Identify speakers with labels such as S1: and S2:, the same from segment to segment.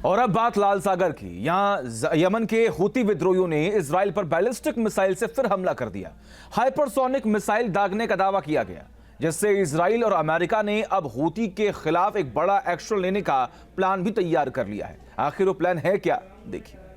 S1: और अब बात लाल सागर की। यहां यमन के हूती विद्रोहियों ने इजराइल पर बैलिस्टिक मिसाइल से फिर हमला कर दिया। हाइपरसोनिक मिसाइल दागने का दावा किया गया, जिससे इजराइल और अमेरिका ने अब हूती के खिलाफ एक बड़ा एक्शन लेने का प्लान भी तैयार कर लिया है। आखिर वो प्लान है क्या, देखिए।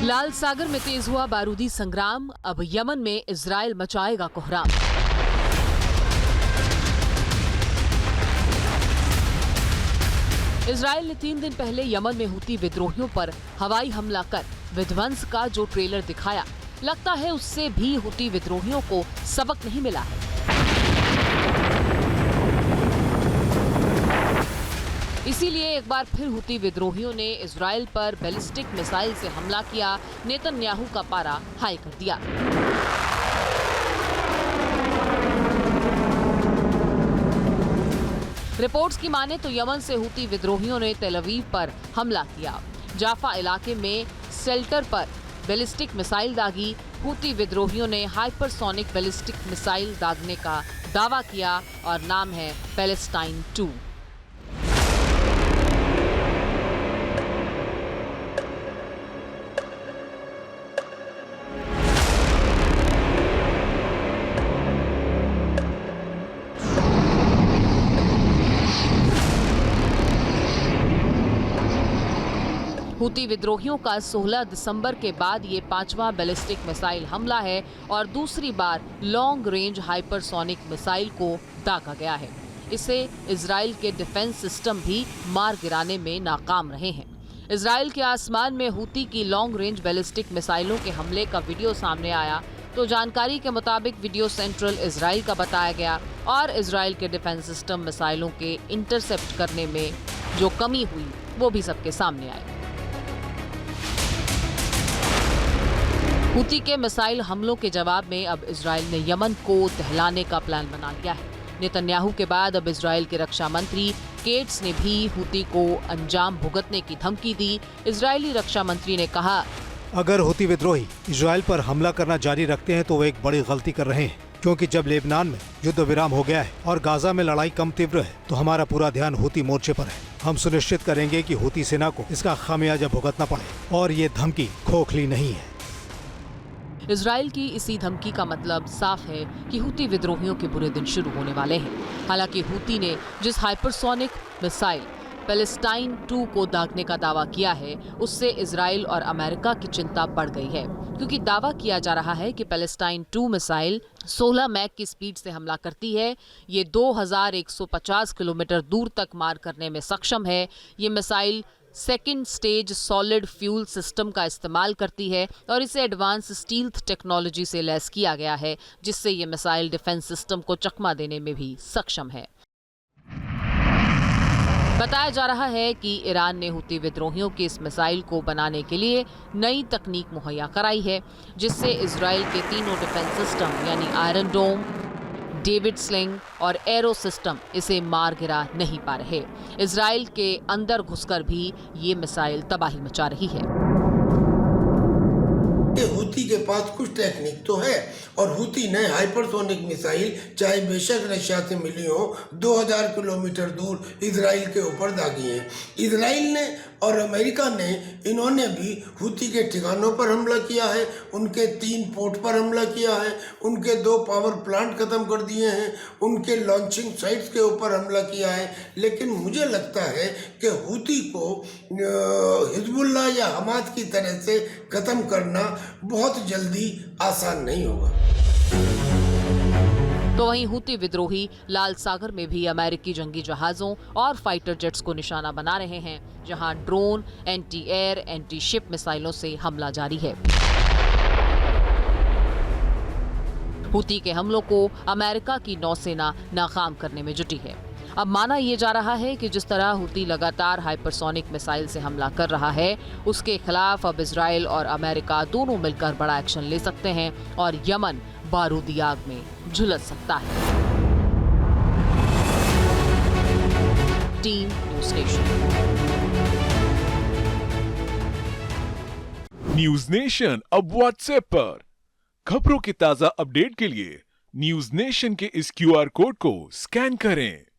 S2: लाल सागर में तेज हुआ बारूदी संग्राम। अब यमन में इजराइल मचाएगा कोहराम। इजराइल ने 3 दिन पहले यमन में हूती विद्रोहियों पर हवाई हमला कर विध्वंस का जो ट्रेलर दिखाया, लगता है उससे भी हूती विद्रोहियों को सबक नहीं मिला है। इसीलिए एक बार फिर हूती विद्रोहियों ने इजराइल पर बैलिस्टिक मिसाइल से हमला किया। नेतन्याहू का पारा हाई कर दिया। रिपोर्ट्स की माने तो यमन से हूती विद्रोहियों ने तेल अवीव पर हमला किया। जाफा इलाके में शेल्टर पर बैलिस्टिक मिसाइल दागी। हूती विद्रोहियों ने हाइपरसोनिक बैलिस्टिक मिसाइल दागने का दावा किया और नाम है पैलेस्टाइन 2। हूती विद्रोहियों का 16 दिसंबर के बाद ये 5वां बैलिस्टिक मिसाइल हमला है और दूसरी बार लॉन्ग रेंज हाइपरसोनिक मिसाइल को दागा गया है। इसे इजराइल के डिफेंस सिस्टम भी मार गिराने में नाकाम रहे हैं। इजराइल के आसमान में हूती की लॉन्ग रेंज बैलिस्टिक मिसाइलों के हमले का वीडियो सामने आया तो जानकारी के मुताबिक वीडियो सेंट्रल इजराइल का बताया गया और इजराइल के डिफेंस सिस्टम मिसाइलों के इंटरसेप्ट करने में जो कमी हुई वो भी सबके सामने आई। हूती के मिसाइल हमलों के जवाब में अब इजराइल ने यमन को दहलाने का प्लान बना लिया है। नेतन्याहू के बाद अब इजराइल के रक्षा मंत्री केट्स ने भी हूती को अंजाम भुगतने की धमकी दी। इजरायली रक्षा मंत्री ने कहा,
S3: अगर हूती विद्रोही इजराइल पर हमला करना जारी रखते हैं तो वो एक बड़ी गलती कर रहे हैं, क्योंकि जब लेबनान में युद्ध विराम हो गया है और गाजा में लड़ाई कम तीव्र है तो हमारा पूरा ध्यान हूती मोर्चे पर है। हम सुनिश्चित करेंगे कि हूती सेना को इसका खामियाजा भुगतना पड़े और ये धमकी खोखली नहीं है।
S2: इजराइल की इसी धमकी का मतलब साफ है कि हूती विद्रोहियों के बुरे दिन शुरू होने वाले हैं। हालांकि हूती ने जिस हाइपरसोनिक मिसाइल पैलेस्टाइन 2 को दागने का दावा किया है, उससे इजराइल और अमेरिका की चिंता बढ़ गई है, क्योंकि दावा किया जा रहा है कि पैलेस्टाइन 2 मिसाइल 16 मैक की स्पीड से हमला करती है। ये 2150 किलोमीटर दूर तक मार करने में सक्षम है। ये missile second stage solid fuel system का इस्तेमाल करती है और इसे एडवांस स्टील्थ टेक्नोलॉजी से लैस किया गया है, जिससे ये मिसाइल डिफेंस सिस्टम को चकमा देने में भी सक्षम है। बताया जा रहा है कि ईरान ने हूती विद्रोहियों के इस मिसाइल को बनाने के लिए नई तकनीक मुहैया कराई है, जिससे इजराइल के तीनों डिफेंस सिस्टम यानी आयरन डोम, डेविड स्लिंग और एरो सिस्टम इसे मार गिरा नहीं पा रहे। इजराइल के अंदर घुसकर भी ये मिसाइल तबाही मचा रही है।
S4: हूती के पास कुछ टेक्निक तो है और हूती ने हाइपरसोनिक मिसाइल चाहे बेशक रशिया से मिली हो 2000 किलोमीटर दूर इजराइल के ऊपर दागी है। इजराइल ने और अमेरिका ने इन्होंने भी हूती के ठिकानों पर हमला किया है, उनके 3 पोर्ट पर हमला किया है, उनके 2 पावर प्लांट खत्म कर दिए हैं, उनके लॉन्चिंग साइट्स के ऊपर हमला किया है। लेकिन मुझे लगता है कि हूती को हिजबुल्लाह या हमास की तरह से खत्म करना बहुत जल्दी आसान नहीं होगा।
S2: तो वहीं हूती विद्रोही लाल सागर में भी अमेरिकी जंगी जहाजों और फाइटर जेट्स को निशाना बना रहे हैं, जहां drone, anti air, anti ship मिसाइलों से हमला जारी है। हूती के हमलों को अमेरिका की नौसेना नाकाम करने में जुटी है। अब माना यह जा रहा है कि जिस तरह हूती लगातार हाइपरसोनिक मिसाइल से हमला कर रहा है, उसके खिलाफ अब इजराइल और अमेरिका दोनों मिलकर बड़ा एक्शन ले सकते हैं और यमन बारूदी आग में झुलस सकता है। Team news nation.
S5: News nation अब व्हाट्सएप पर खबरों के ताजा अपडेट के लिए न्यूज नेशन के इस QR कोड को स्कैन करें।